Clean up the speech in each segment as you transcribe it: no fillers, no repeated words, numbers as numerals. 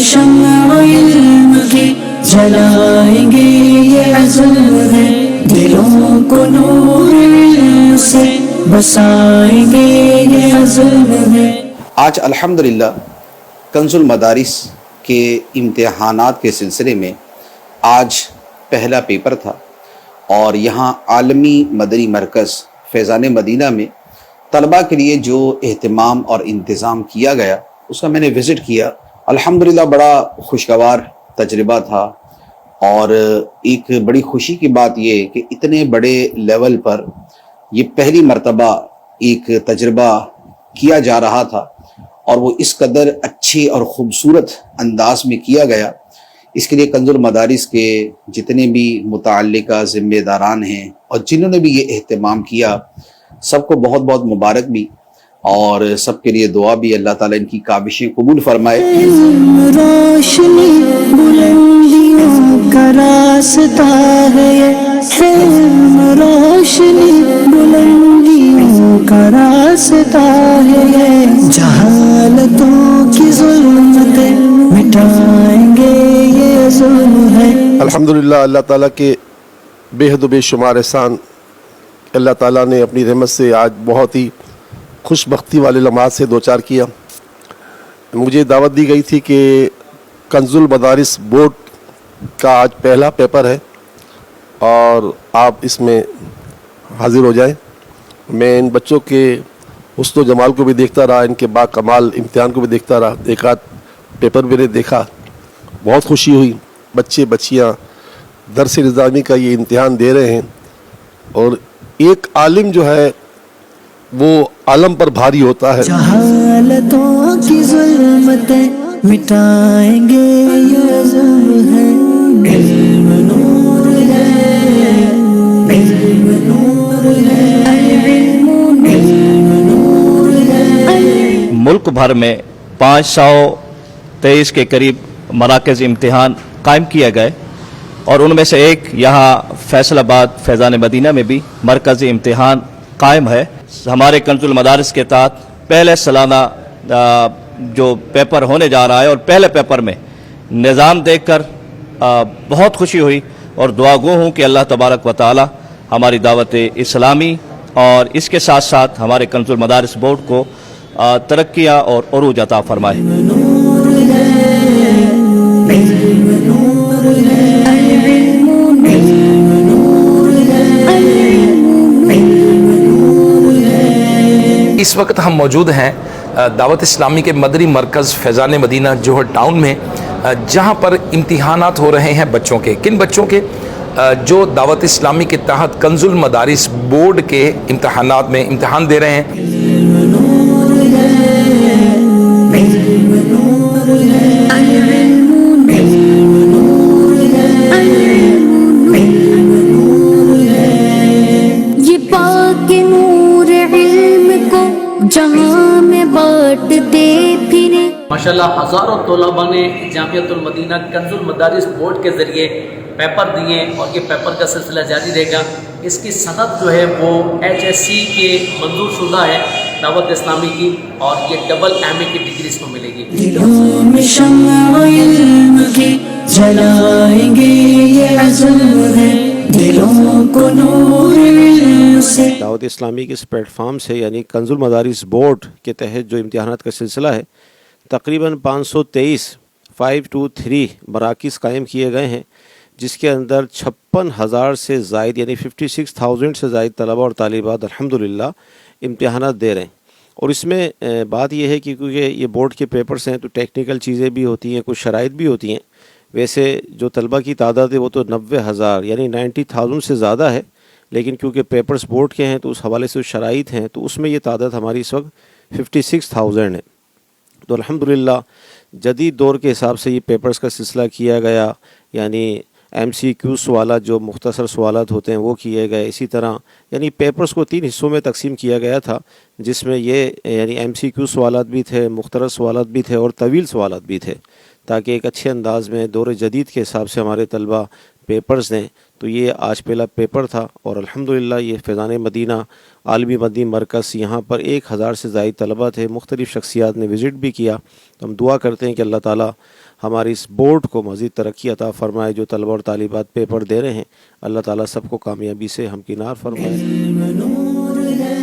شمع علم کی جلائیں گے یہ عزم ہے، دلوں کو نور علم سے بسائیں گے یہ عزم ہے۔ آج الحمدللہ کنز المدارس کے امتحانات کے سلسلے میں آج پہلا پیپر تھا، اور یہاں عالمی مدنی مرکز فیضان مدینہ میں طلباء کے لیے جو اہتمام اور انتظام کیا گیا اس کا میں نے وزٹ کیا۔ الحمدللہ بڑا خوشگوار تجربہ تھا، اور ایک بڑی خوشی کی بات یہ کہ اتنے بڑے لیول پر یہ پہلی مرتبہ ایک تجربہ کیا جا رہا تھا، اور وہ اس قدر اچھے اور خوبصورت انداز میں کیا گیا۔ اس کے لیے کنز المدارس کے جتنے بھی متعلقہ ذمہ داران ہیں اور جنہوں نے بھی یہ اہتمام کیا، سب کو بہت بہت مبارک بھی، اور سب کے لیے دعا بھی، اللہ تعالیٰ ان کی کاوشیں قبول فرمائے۔ روشنی بلندیوں کا راستہ ہے یہ، علم روشنی بلندیوں کا راستہ ہے یہ، جہالتوں کی ظلمتیں مٹائیں گے یہ ظلم ہے۔ الحمدللہ اللہ تعالیٰ کے بے حد و بے شمار احسان، اللہ تعالیٰ نے اپنی رحمت سے آج بہت ہی خوش بختی والے لمحات سے دوچار کیا۔ مجھے دعوت دی گئی تھی کہ کنز المدارس بورڈ کا آج پہلا پیپر ہے اور آپ اس میں حاضر ہو جائیں۔ میں ان بچوں کے حسن و جمال کو بھی دیکھتا رہا، ان کے با کمال امتحان کو بھی دیکھتا رہا، ایک آدھ پیپر میں نے دیکھا، بہت خوشی ہوئی۔ بچے بچیاں درس نظامی کا یہ امتحان دے رہے ہیں، اور ایک عالم جو ہے وہ عالم پر بھاری ہوتا ہے۔ جہالتوں کی ظلمتیں مٹائیں گے یہ عزم ہے، علم نور ہے، علم نور ہے، علم نور ہے۔ ملک بھر میں 523 کے قریب مراکز امتحان قائم کیے گئے، اور ان میں سے ایک یہاں فیصل آباد فیضان مدینہ میں بھی مرکزی امتحان قائم ہے۔ ہمارے کنز المدارس کے تحت پہلے سالانہ جو پیپر ہونے جا رہا ہے، اور پہلے پیپر میں نظام دیکھ کر بہت خوشی ہوئی، اور دعا گو ہوں کہ اللہ تبارک و تعالی ہماری دعوت اسلامی اور اس کے ساتھ ساتھ ہمارے کنز المدارس بورڈ کو ترقیاں اور عروج عطا فرمائے۔ اس وقت ہم موجود ہیں دعوت اسلامی کے مدنی مرکز فیضان مدینہ جوہر ٹاؤن میں، جہاں پر امتحانات ہو رہے ہیں بچوں کے۔ کن بچوں کے؟ جو دعوت اسلامی کے تحت کنز المدارس بورڈ کے امتحانات میں امتحان دے رہے ہیں۔ یہ پاک نور علم کو جہاں میں بانٹتے پھرے۔ ماشاءاللہ ہزاروں طلباء نے جامعۃ المدینہ کنز المدارس بورڈ کے ذریعے پیپر دیے، اور یہ پیپر کا سلسلہ جاری رہے گا۔ اس کی صنعت جو ہے وہ HSC کے منظور شدہ ہے دعوت اسلامی کی، اور یہ ڈبل MA کی ڈگری اس کو ملے گی۔ دلوں میں شمع علم کی جلائیں گے یہ عزم ہے، دلوں کو نور علم سے۔ دعوت اسلامی کے اس پلیٹ فارم سے یعنی کنز المدارس بورڈ کے تحت جو امتحانات کا سلسلہ ہے، تقریباً 523 مراکز قائم کیے گئے ہیں، جس کے اندر 56,000 سے زائد یعنی 56,000 سے زائد طلباء اور طالبات الحمدللہ امتحانات دے رہے ہیں۔ اور اس میں بات یہ ہے کہ کیونکہ یہ بورڈ کے پیپرز ہیں تو ٹیکنیکل چیزیں بھی ہوتی ہیں، کچھ شرائط بھی ہوتی ہیں۔ ویسے جو طلباء کی تعداد ہے وہ تو 90,000 یعنی 90,000 سے زیادہ ہے، لیکن کیونکہ پیپرز بورڈ کے ہیں تو اس حوالے سے شرائط ہیں، تو اس میں یہ تعداد ہماری اس وقت 56,000 ہے۔ تو الحمدللہ جدید دور کے حساب سے یہ پیپرز کا سلسلہ کیا گیا، یعنی MCQ سوالات جو مختصر سوالات ہوتے ہیں وہ کیے گئے۔ اسی طرح یعنی پیپرز کو 3 حصوں میں تقسیم کیا گیا تھا، جس میں یہ یعنی MCQ سوالات بھی تھے، مختصر سوالات بھی تھے، اور طویل سوالات بھی تھے۔ تاکہ ایک اچھے انداز میں دور جدید کے حساب سے ہمارے طلبہ پیپرز دیں. تو یہ آج پہلا پیپر تھا اور الحمدللہ یہ فیضان مدینہ عالمی مدنی مرکز، یہاں پر 1000 سے زائد طلبہ تھے، مختلف شخصیات نے وزٹ بھی کیا. تو ہم دعا کرتے ہیں کہ اللہ تعالیٰ ہماری اس بورڈ کو مزید ترقی عطا فرمائے. جو طلبہ اور طالبات پیپر دے رہے ہیں اللہ تعالیٰ سب کو کامیابی سے ہمکنار فرمائے. علم نور ہے،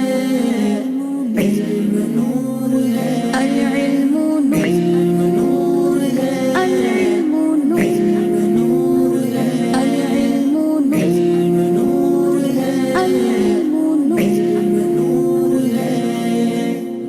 علم نور ہے، العلم نور ہے، العلم نور ہے، العلم نور ہے، العلم نور ہے.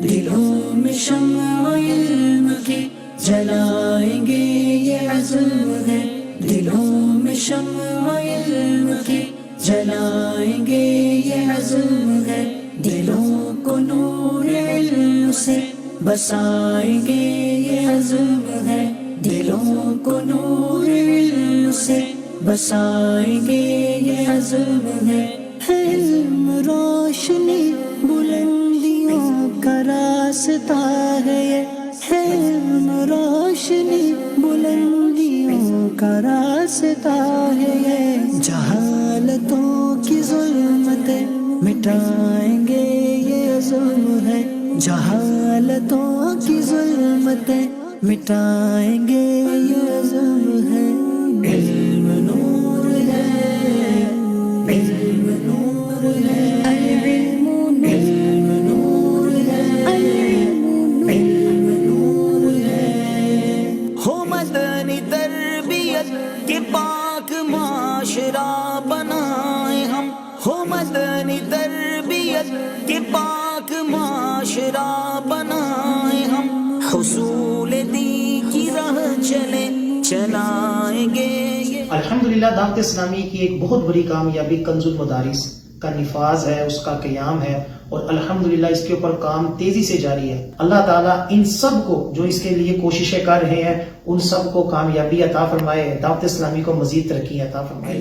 دلوں میں شمع علم کی جلائیں گے یہ عزم ہے، دلوں میں شمع علم کی جلائیں گے یہ عزم ہے، دلوں کو نور علم سے بسائیں گے یہ عزم ہے، دلوں کو نور علم سے بسائیں گے یہ عزم ہے. علم روشنی بلندیوں کا راستہ ہے یہ، علم روشنی بلندیوں کا راستہ ہے یہ، جہالتوں کی ظلمتیں مٹائیں گے یہ عزم ہے، جہالتوں کی ظلمتیں مٹائیں گے یہ عزم ہے. علم نور ہے، علم نور ہے، العلم نور ہے، العلم نور ہے. ہو مدنی تربیت کے پاک معاشرہ بنائیں ہم، ہو مدنی تربیت کے پاک معاشرہ بنائیں ہم، حصول دی کی راہ چلائیں گے. الحمدللہ دعوت اسلامی کی ایک بہت بڑی کامیابی کنز المدارس کا نفاذ ہے، اس کا قیام ہے، اور الحمدللہ اس کے اوپر کام تیزی سے جاری ہے. اللہ تعالیٰ ان سب کو جو اس کے لیے کوششیں کر رہے ہیں ان سب کو کامیابی عطا فرمائے، دعوت اسلامی کو مزید ترقی عطا فرمائے.